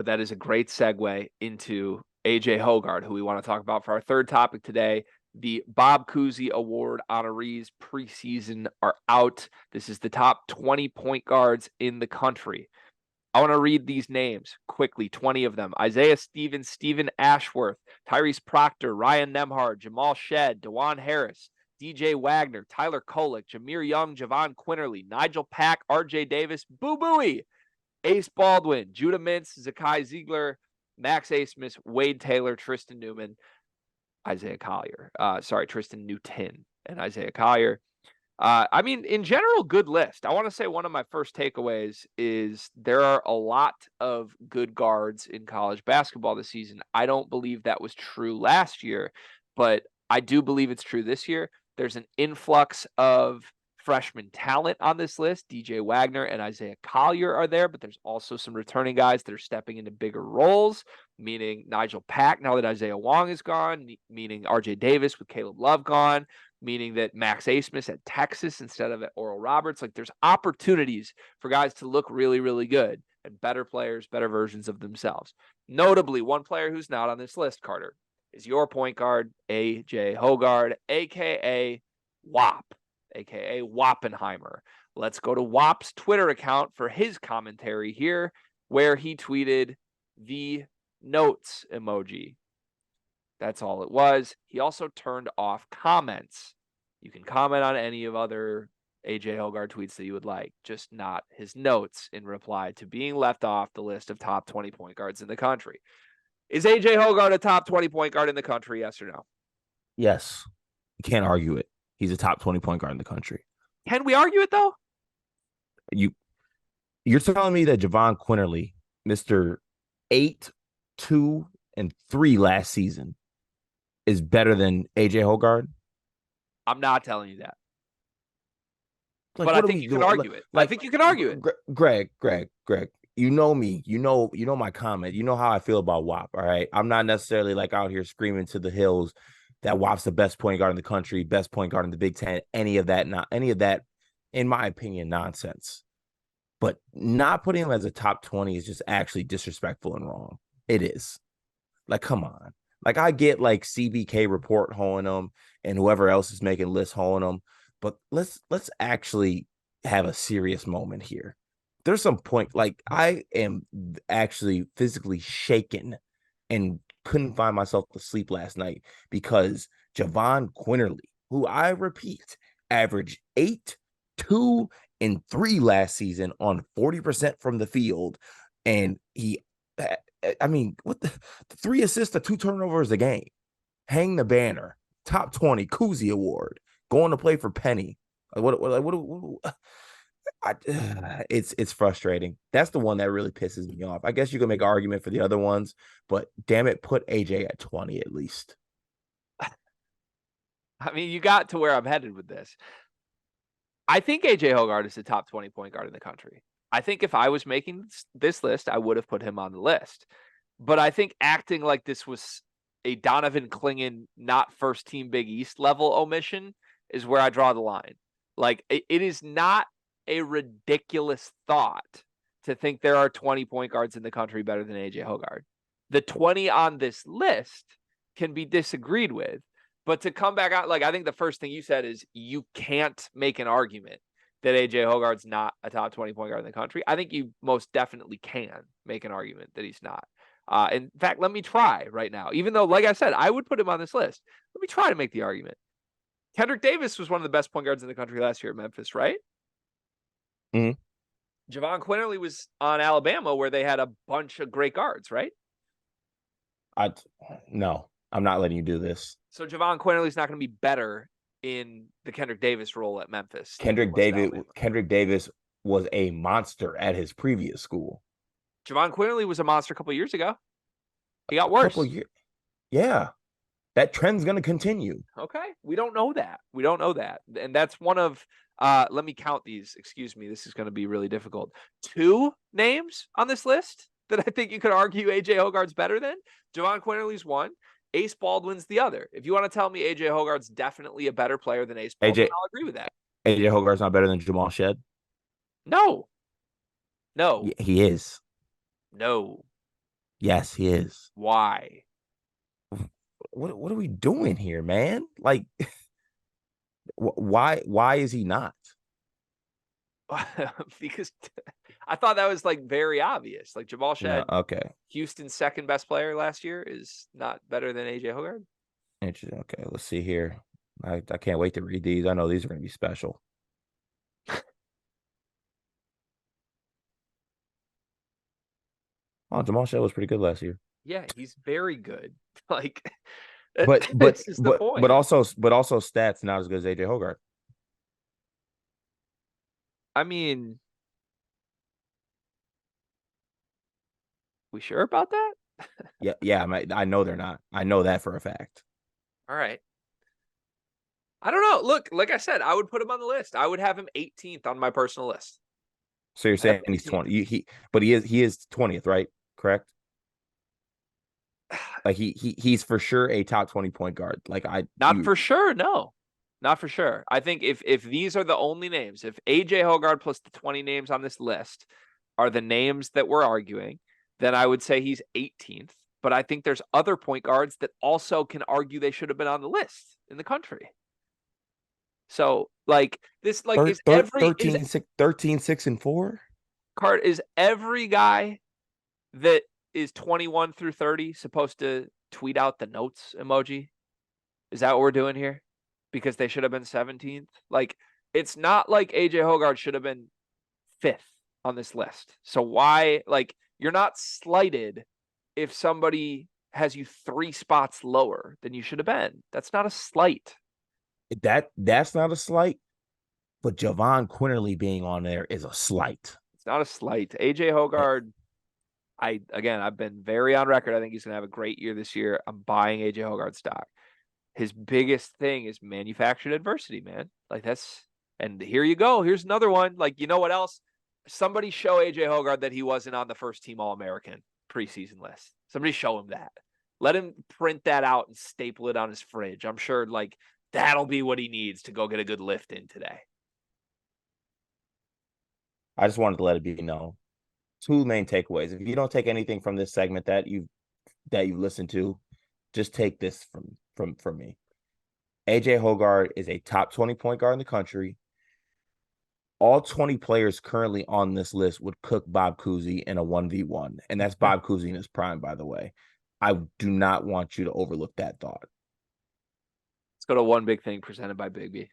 that is a great segue into AJ Hoggard, who we want to talk about for our third topic today. The Bob Cousy Award honorees preseason are out. This is the top 20 point guards in the country. I want to read these names quickly, 20 of them. Isaiah Stevens, Stephen Ashworth, Tyrese Proctor, Ryan Nemhard, Jamal Shedd, DeJuan Harris, DJ Wagner, Tyler Kolek, Jameer Young, Javon Quinterly, Nigel Pack, RJ Davis, Boo Booey, Ace Baldwin, Judah Mintz, Zakai Ziegler, Max Asmus, Wade Taylor, Tristan Newman, Isaiah Collier. Tristan Newton and Isaiah Collier. In general, good list. I want to say one of my first takeaways is there are a lot of good guards in college basketball this season. I don't believe that was true last year, but I do believe it's true this year. There's an influx of freshman talent on this list. DJ Wagner and Isaiah Collier are there, but there's also some returning guys that are stepping into bigger roles, meaning Nigel Pack now that Isaiah Wong is gone, meaning RJ Davis with Caleb Love gone, meaning that Max Asmus at Texas instead of at Oral Roberts. Like, there's opportunities for guys to look really, really good and better players, better versions of themselves. Notably, one player who's not on this list, Carter, is your point guard, AJ Hoggard, a.k.a. WAP, a.k.a. Wappenheimer. Let's go to WAP's Twitter account for his commentary here, where he tweeted the notes emoji. That's all it was. He also turned off comments. You can comment on any of other AJ Hoggard tweets that you would like, just not his notes in reply to being left off the list of top 20 point guards in the country. Is AJ Hoggard a top 20 point guard in the country, yes or no? Yes. You can't argue it. He's a top 20 point guard in the country. Can we argue it, though? You're telling me that Javon Quinterly, Mr. 8, 2, and 3 last season, is better than AJ Hoggard? I'm not telling you that. But I think you can argue it. I think you can argue it. Greg, you know me. You know my comment. You know how I feel about WAP, all right? I'm not necessarily like out here screaming to the hills that WAP's the best point guard in the country, best point guard in the Big Ten, any of that, in my opinion, nonsense. But not putting him as a top 20 is just actually disrespectful and wrong. It is. Like, come on. Like, I get like CBK report hoeing him and whoever else is making lists hoeing him, but let's actually have a serious moment here. There's some point, like, I am actually physically shaken and couldn't find myself to sleep last night because Javon Quinterly, who I repeat, averaged 8, 2, and 3 last season on 40% from the field, and what the 3 assists to 2 turnovers a game, hang the banner, top 20 Cousy Award, going to play for Penny. It's frustrating. That's the one that really pisses me off. I guess you can make an argument for the other ones, but damn it, put AJ at 20 at least. I mean, you got to where I'm headed with this. I think AJ Hoggard is the top 20 point guard in the country. I think if I was making this list, I would have put him on the list. But I think acting like this was a Donovan Clingan, not first team Big East level omission is where I draw the line. Like, it is not a ridiculous thought to think there are 20 point guards in the country better than AJ Hoggard. The 20 on this list can be disagreed with, but to come back out, like, I think the first thing you said is you can't make an argument that AJ Hoggard's not a top 20 point guard in the country. I think you most definitely can make an argument that he's not. In fact, let me try right now, even though, like I said, I would put him on this list. Let me try to make the argument. Kendrick Davis was one of the best point guards in the country last year at Memphis, right? Mm-hmm. Javon Quinterly was on Alabama, where they had a bunch of great guards, right? No, I'm not letting you do this. So Javon Quinterly's not going to be better in the Kendrick Davis role at Memphis. Kendrick Davis was a monster at his previous school. Javon Quinterly was a monster a couple of years ago. He got worse. Yeah. That trend's going to continue. Okay. We don't know that. And that's one of, let me count these. Excuse me. This is going to be really difficult. 2 names on this list that I think you could argue AJ Hoggard's better than. Javon Quinterly's one. Ace Baldwin's the other. If you want to tell me AJ Hoggard's definitely a better player than Ace Baldwin, I'll agree with that. AJ Hoggard's not better than Jamal Shedd? No. He is. No. Yes, he is. Why? What are we doing here, man? Like, why is he not? Because I thought that was like very obvious. Like Jamal No, Shed, okay. Houston's second best player last year, is not better than AJ Hoggard. Interesting. Okay, let's see here. I can't wait to read these. I know these are going to be special. Oh, Jamal Shaw was pretty good last year. Yeah, he's very good. Like But but this is the but but point. also but also stats not as good as AJ Hoggard. I mean, we sure about that? Yeah. I know they're not. I know that for a fact. All right. I don't know. Look, like I said, I would put him on the list. I would have him 18th on my personal list. So you're I have saying him he's 18th. 20. But he is 20th, right? Correct. Like he's for sure a top 20 point guard. Like Not for sure, no. Not for sure. I think if these are the only names, if AJ Hoggard plus the 20 names on this list are the names that we're arguing, then I would say he's 18th. But I think there's other point guards that also can argue they should have been on the list in the country. So like this, like is every is 13, 6, 13, 6, and 4. card is every guy that is 21 through 30 supposed to tweet out the notes emoji? Is that what we're doing here? Because they should have been 17th. Like it's not like AJ Hoggard should have been 5th on this list. So why, like, you're not slighted if somebody has you 3 spots lower than you should have been. That's not a slight. That's not a slight, but Javon Quinterly being on there is a slight. It's not a slight. AJ Hoggard, I've been very on record. I think he's gonna have a great year this year. I'm buying AJ Hoggard stock. His biggest thing is manufactured adversity, man. Like and here you go. Here's another one. Like, you know what else? Somebody show AJ Hoggard that he wasn't on the first team All-American preseason list. Somebody show him that. Let him print that out and staple it on his fridge. I'm sure like that'll be what he needs to go get a good lift in today. I just wanted to let it be known. Two main takeaways. If you don't take anything from this segment that you've listened to, just take this from me. AJ Hoggard is a top 20 point guard in the country. All 20 players currently on this list would cook Bob Cousy in a 1v1. And that's Bob Cousy in his prime, by the way. I do not want you to overlook that thought. Let's go to one big thing presented by Bigby.